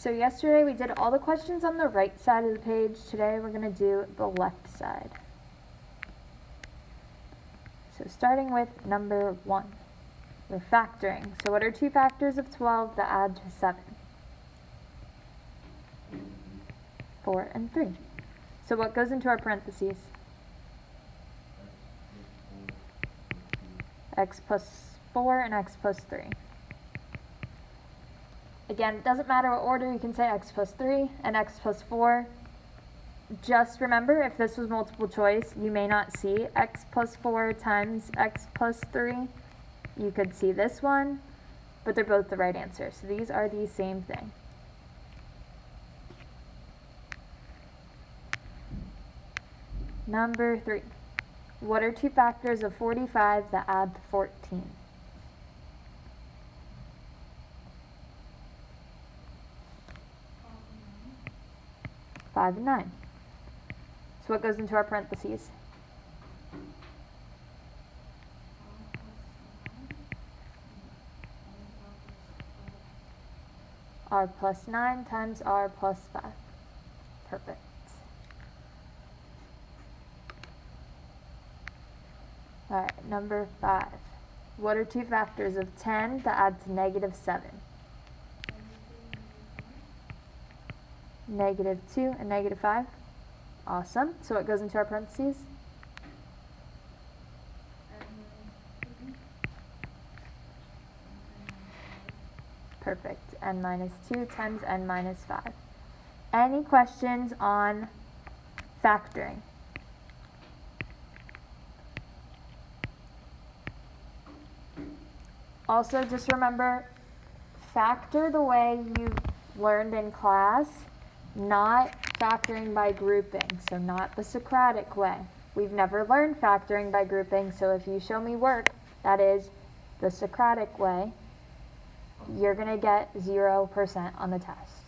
So yesterday we did all the questions on the right side of the page. Today we're going to do the left side. So starting with number 1, we're factoring. So what are 2 factors of 12 that add to 7? 4 and 3. So what goes into our parentheses? X plus 4 and x plus 3. Again, it doesn't matter what order, you can say x plus 3 and x plus 4. Just remember, if this was multiple choice, you may not see x plus 4 times x plus 3. You could see this one, but they're both the right answer. So these are the same thing. Number 3. What are 2 factors of 45 that add to 14? 5 and 9. So what goes into our parentheses? R plus 9 times R plus 5. Perfect. Alright, number 5. What are 2 factors of 10 that add to negative 7? Negative 2 and negative 5. Awesome. So what goes into our parentheses? Perfect. N minus 2 times n minus 5. Any questions on factoring? Also, just remember, factor the way you learned in class, not factoring by grouping, so not the Socratic way. We've never learned factoring by grouping, so if you show me work that is the Socratic way, you're going to get 0% on the test.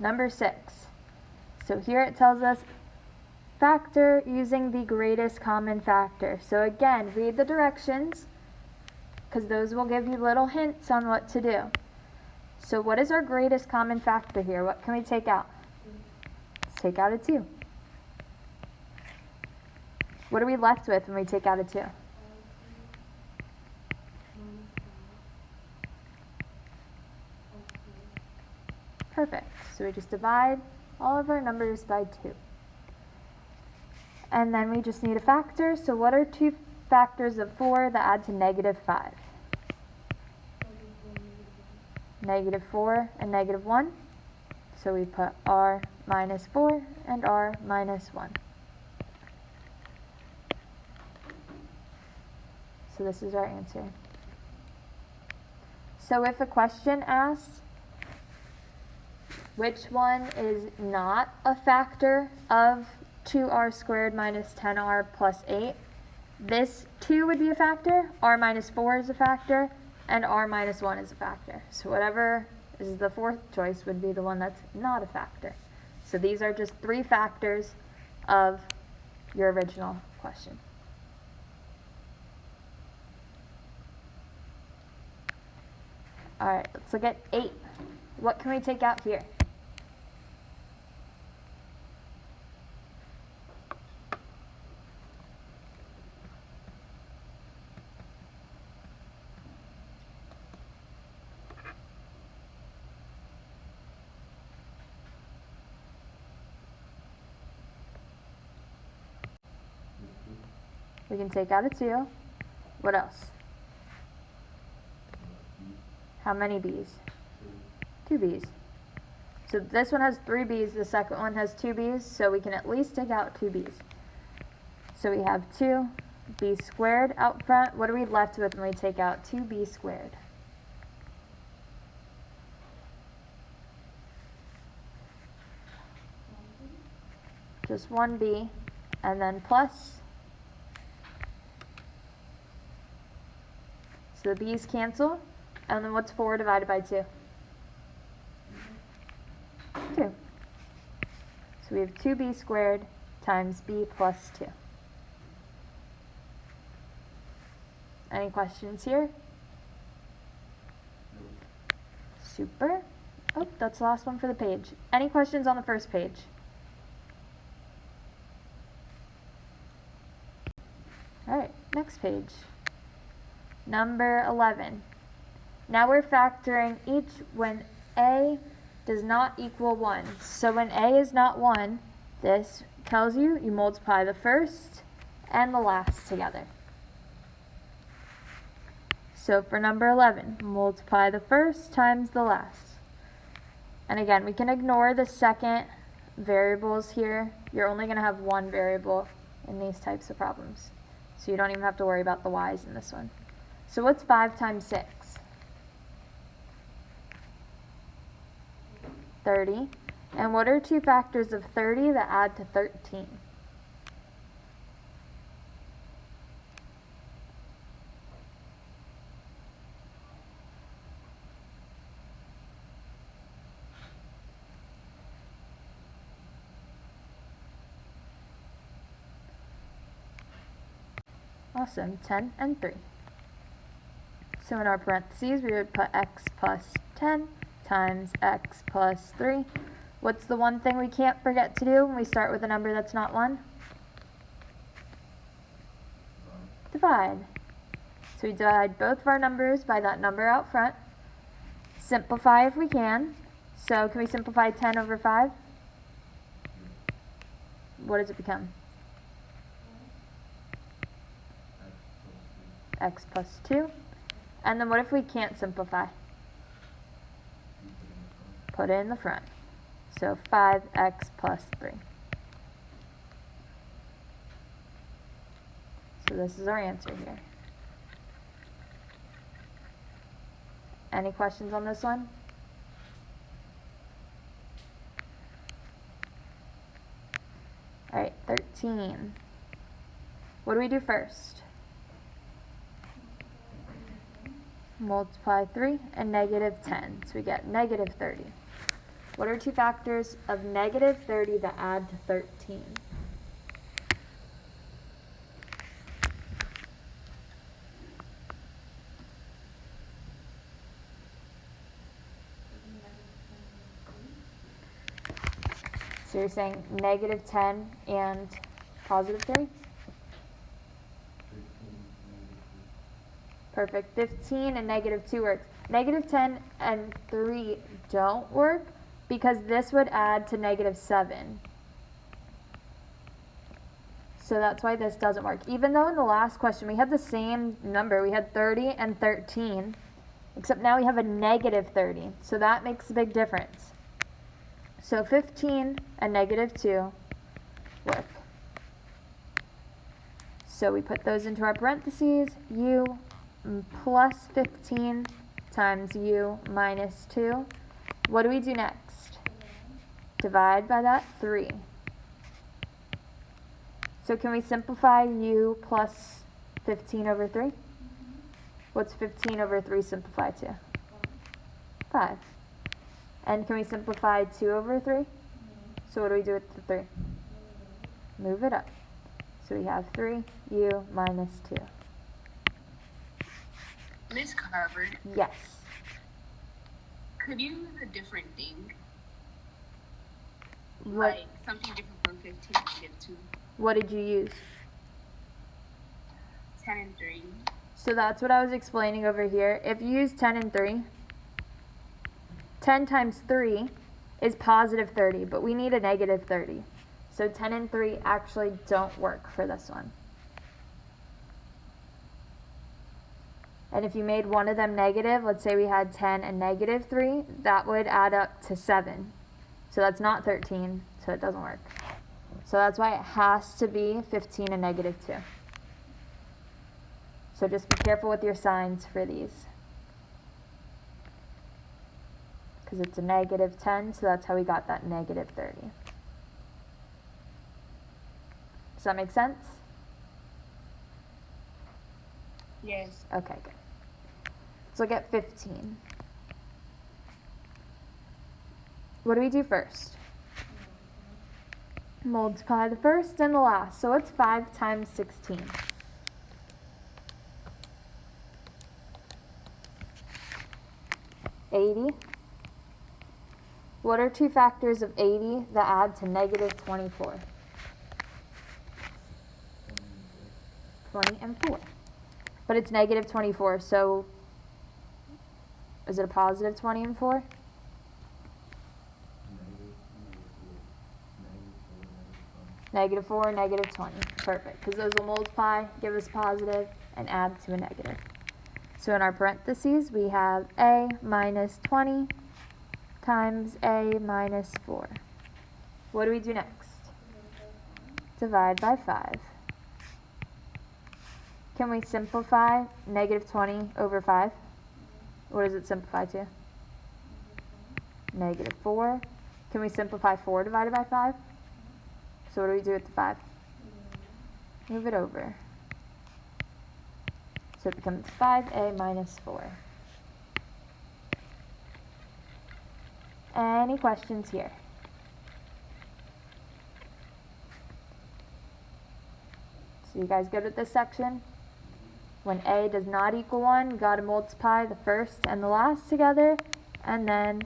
Number 6. So here it tells us factor using the greatest common factor. So again, read the directions, because those will give you little hints on what to do. So what is our greatest common factor here? What can we take out? Let's take out a 2. What are we left with when we take out a 2? Perfect. So we just divide all of our numbers by 2. And then we just need a factor. So what are 2 factors of 4 that add to negative 5? Negative 4 and negative 1. So we put r minus 4 and r minus 1. So this is our answer. So if a question asks, which one is not a factor of 2r squared minus 10r plus 8, this 2 would be a factor, r minus 4 is a factor, and r minus 1 is a factor. So whatever is the 4th choice would be the one that's not a factor. So these are just 3 factors of your original question. Alright, let's look at 8. What can we take out here? We can take out a 2. What else? How many b's? 2 b's. So this one has 3 b's, the second one has 2 b's, so we can at least take out 2 b's. So we have 2b squared out front. What are we left with when we take out 2b squared? Just 1b, and then plus. So the b's cancel, and then what's 4 divided by 2? 2. So we have 2b squared times b plus 2. Any questions here? Super. Oh, that's the last one for the page. Any questions on the first page? All right, next page. Number 11. Now we're factoring each when a does not equal 1. So when a is not 1, this tells you multiply the first and the last together. So for number 11, multiply the first times the last. And again, we can ignore the second variables here. You're only going to have one variable in these types of problems. So you don't even have to worry about the y's in this one. So what's 5 times 6? 30. And what are two factors of 30 that add to 13? Awesome, 10 and 3. So in our parentheses, we would put x plus 10 times x plus 3. What's the one thing we can't forget to do when we start with a number that's not 1? Divide. So we divide both of our numbers by that number out front. Simplify if we can. So can we simplify 10 over 5? What does it become? X plus 2. And then what if we can't simplify? Put it in the front. So 5x plus 3. So this is our answer here. Any questions on this one? All right, 13. What do we do first? Multiply 3 and negative 10. So we get negative 30. What are two factors of negative 30 that add to 13? So you're saying negative 10 and positive 3? Perfect. 15 and negative 2 works. Negative 10 and 3 don't work because this would add to negative 7. So that's why this doesn't work. Even though in the last question we had the same number, we had 30 and 13, except now we have a negative 30. So that makes a big difference. So 15 and negative 2 work. So we put those into our parentheses. U plus 15 times u minus 2. What do we do next? Divide by that 3. So can we simplify u plus 15 over 3? What's 15 over 3 simplify to? 5. And can we simplify 2 over 3? So what do we do with the 3? Move it up. So we have 3u minus 2. Miss Carver, Yes. could you use a different thing? What, Like something different from 15 to negative 2. what did you use? 10 and 3. So that's what I was explaining over here. If you use 10 and 3, 10 times 3 is positive 30, but we need a negative 30. So 10 and 3 actually don't work for this one. And if you made one of them negative, let's say we had 10 and negative 3, that would add up to 7. So that's not 13, so it doesn't work. So that's why it has to be 15 and negative 2. So just be careful with your signs for these. Because it's a negative 10, so that's how we got that negative 30. Does that make sense? Yes. Okay, good. Let's look at 15. What do we do first? Multiply the first and the last. So what's 5 times 16? 80. What are two factors of 80 that add to negative 24? 20 and 4. But it's negative 24, so is it a positive 20 and 4? Negative 4, negative 20. Perfect, because those will multiply, give us positive, and add to a negative. So in our parentheses, we have a minus 20 times a minus 4. What do we do next? Divide by 5. Can we simplify negative 20 over 5? What does it simplify to? Negative 4. Can we simplify 4 divided by 5? So what do we do with the 5? Move it over. So it becomes 5a minus 4. Any questions here? So you guys good with this section? When a does not equal 1, you got to multiply the first and the last together, and then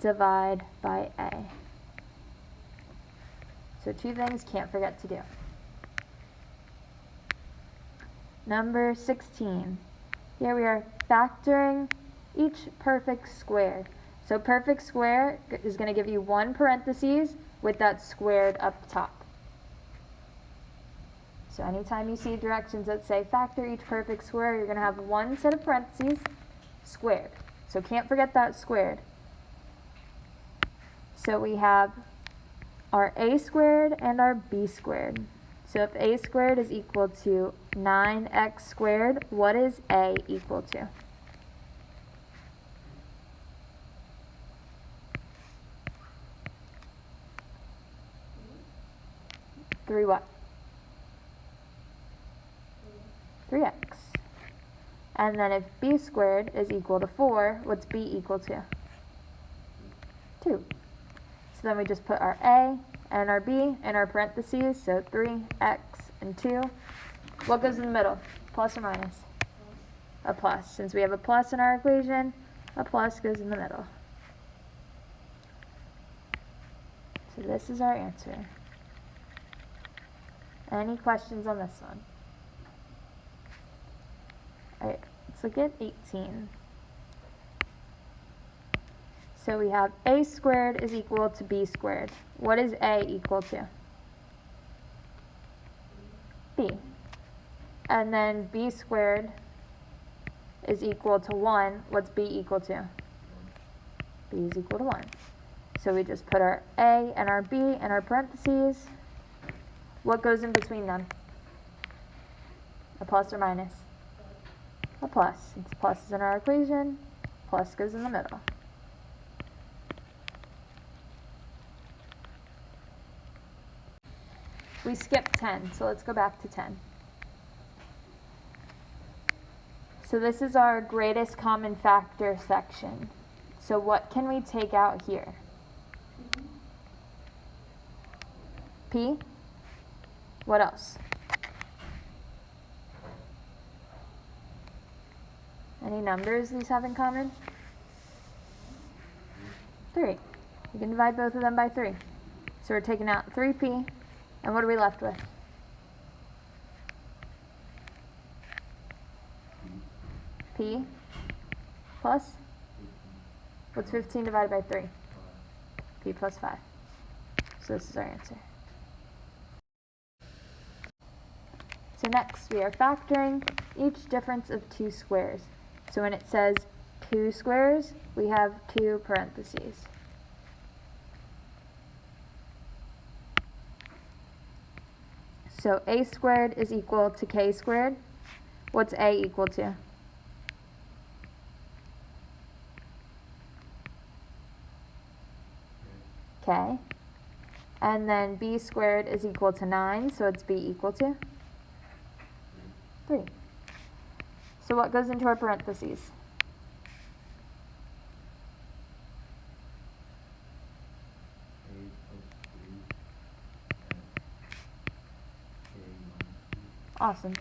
divide by a. So two things can't forget to do. Number 16. Here we are factoring each perfect square. So perfect square is going to give you one parentheses with that squared up top. So anytime you see directions that say factor each perfect square, you're going to have one set of parentheses squared. So can't forget that squared. So we have our a squared and our b squared. So if a squared is equal to 9x squared, what is a equal to? Three what? 3x. And then if b squared is equal to 4, what's b equal to? 2. So then we just put our a and our b in our parentheses, so 3x and 2. What goes in the middle? Plus or minus? A plus. Since we have a plus in our equation, a plus goes in the middle. So this is our answer. Any questions on this one? Alright, let's look at 18. So we have a squared is equal to b squared. What is a equal to? B. And then b squared is equal to 1. What's b equal to? B is equal to 1. So we just put our a and our b in our parentheses. What goes in between them? A plus or minus? A plus. Since plus is in our equation, plus goes in the middle. We skipped 10, so let's go back to 10. So this is our greatest common factor section. So what can we take out here? P? What else? Any numbers these have in common? 3. You can divide both of them by 3. So we're taking out 3p, and what are we left with? P plus? What's 15 divided by 3? P plus 5. So this is our answer. So next we are factoring each difference of two squares. So when it says 2 squares, we have 2 parentheses. So a squared is equal to k squared. What's a equal to? K. And then b squared is equal to 9, so it's b equal to? 3. So what goes into our parentheses? Awesome.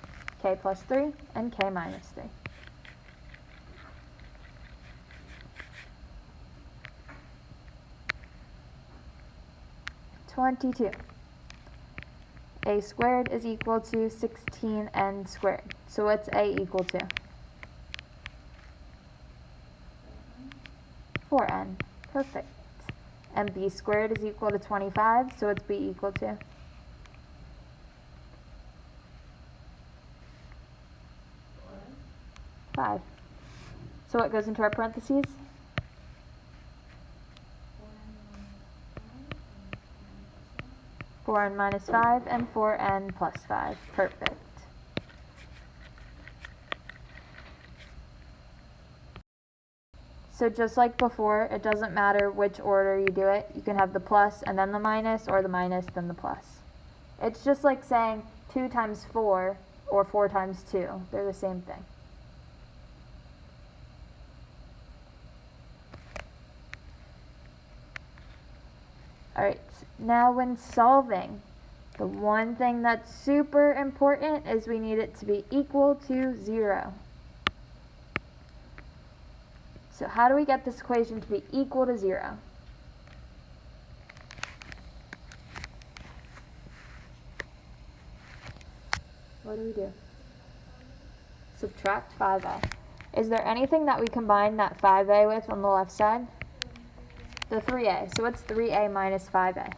K plus 3 and k minus 3. 22. A squared is equal to 16n squared. So what's a equal to? 4n. Perfect. And b squared is equal to 25, so what's b equal to? 5. So what goes into our parentheses? 4n minus 5 and 4n plus 5. Perfect. So just like before, it doesn't matter which order you do it. You can have the plus and then the minus, or the minus then the plus. It's just like saying 2 times 4 or 4 times 2. They're the same thing. Alright, now when solving, the one thing that's super important is we need it to be equal to 0. So how do we get this equation to be equal to 0? What do? Subtract 5a. Is there anything that we combine that 5a with on the left side? The 3a. So what's 3a minus 5a?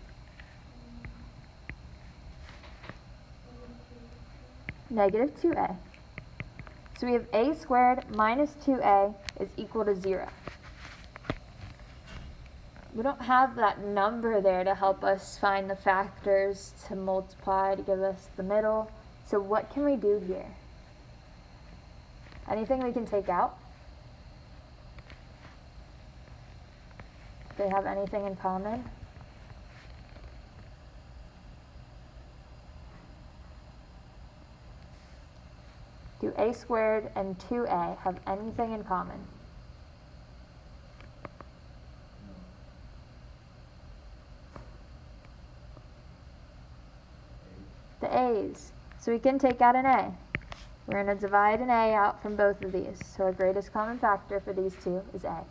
Negative 2a. So we have a squared minus 2a is equal to 0. We don't have that number there to help us find the factors to multiply to give us the middle. So what can we do here? Anything we can take out? Do they have anything in common? Do a squared and 2a have anything in common? The a's. So we can take out an a. We're going to divide an a out from both of these. So our greatest common factor for these two is a.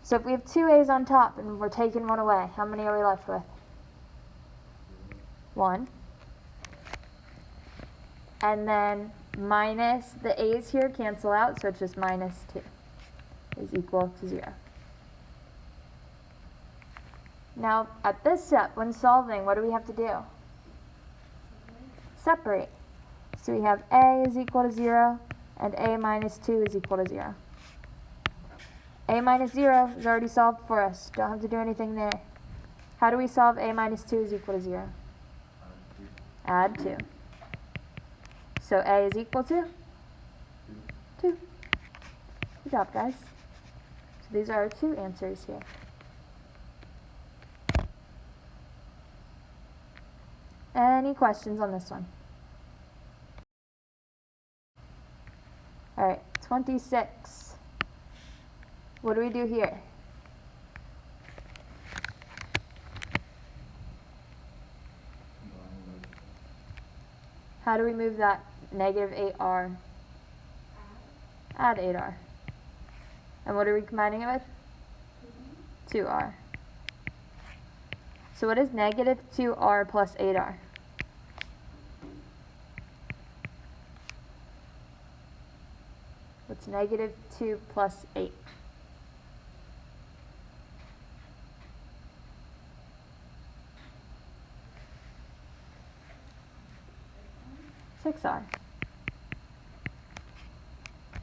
So if we have 2 a's on top and we're taking one away, how many are we left with? 1. And then minus the a's here cancel out, so it's just minus 2 is equal to 0. Now at this step, when solving, what do we have to do? Separate. So we have a is equal to 0 and a minus 2 is equal to 0. A minus 0 is already solved for us. Don't have to do anything there. How do we solve a minus 2 is equal to 0? Add 2. So a is equal to 2. Good job, guys. So these are our 2 answers here. Any questions on this one? All right, 26. What do we do here? How do we move that negative 8r? Add 8r. And what are we combining it with? 2r. So what is negative 2r plus 8r? What's negative 2 plus 8? 6r.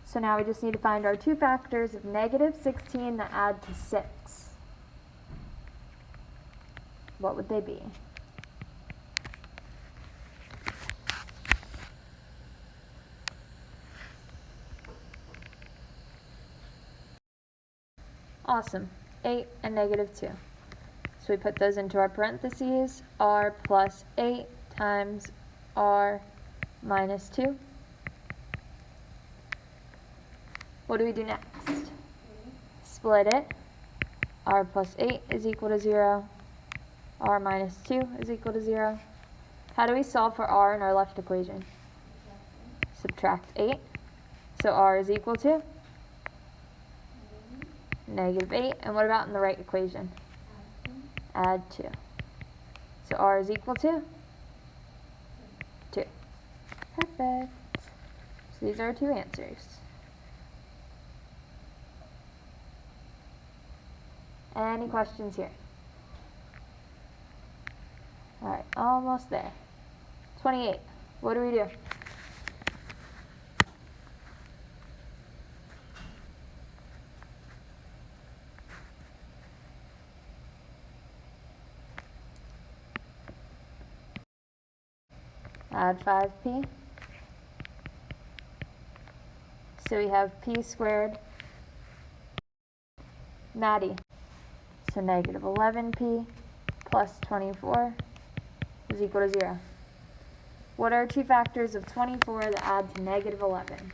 So now we just need to find our 2 factors of negative 16 that add to 6. What would they be? Awesome. 8 and negative 2. So we put those into our parentheses. R plus 8 times R minus 2. What do we do next? Split it. R plus 8 is equal to 0. R minus 2 is equal to 0. How do we solve for R in our left equation? Subtract 8. So R is equal to negative 8. And what about in the right equation? Add 2. So r is equal to 2. Perfect. So these are our two answers. Any questions here? Alright, almost there. 28. What do we do? Add 5p. So we have p squared. Maddie. So negative 11p plus 24 is equal to 0. What are two factors of 24 that add to negative 11?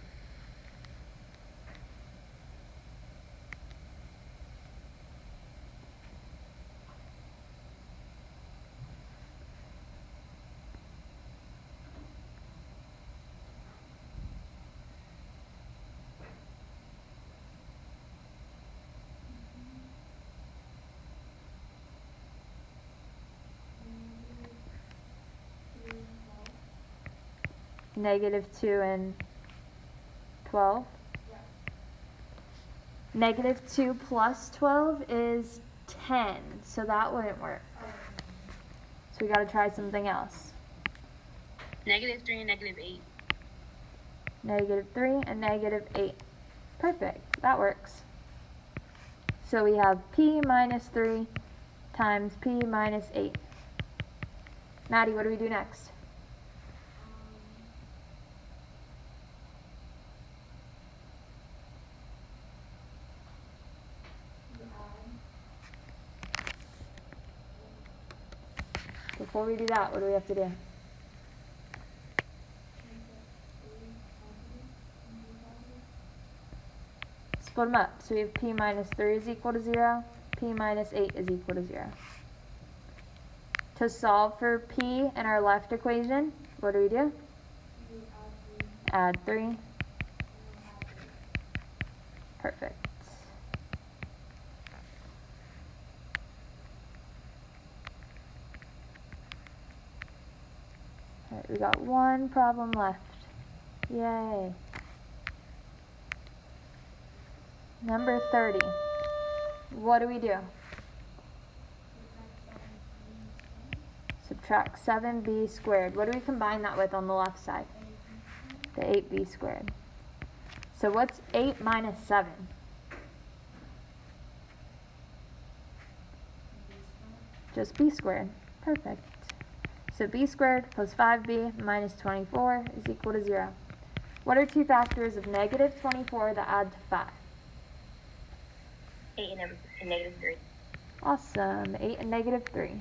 Negative 2 and 12. Negative 2 plus 12 is 10, so that wouldn't work. So we got to try something else. Negative 3 and negative 8. Negative 3 and negative 8. Perfect, that works. So we have p minus 3 times p minus 8. Maddie, what do we do next? Before we do that, what do we have to do? Split them up. So we have p minus 3 is equal to 0, p minus 8 is equal to 0. To solve for p in our left equation, what do we do? Add 3. Perfect. Alright, we got one problem left. Yay. Number 30. What do we do? Subtract 7b squared. What do we combine that with on the left side? The 8b squared. So what's 8 minus 7? Just b squared. Perfect. So b squared plus 5b minus 24 is equal to 0. What are two factors of negative 24 that add to 5? 8 and negative 3. Awesome. 8 and negative 3.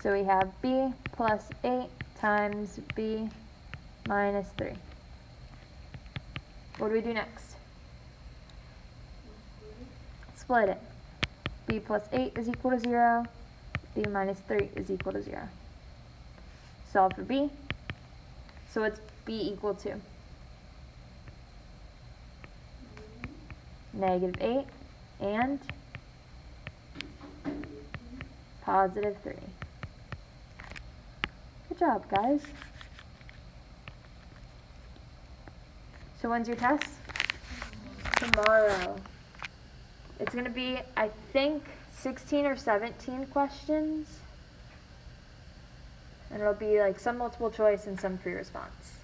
So we have b plus 8 times b minus 3. What do we do next? Split it. b plus 8 is equal to 0. b minus 3 is equal to 0. Solve for b. So what's b equal to? Negative 8 and positive 3. Good job, guys. So when's your test? Tomorrow. It's going to be, I think, 16 or 17 questions. And it'll be like some multiple choice and some free response.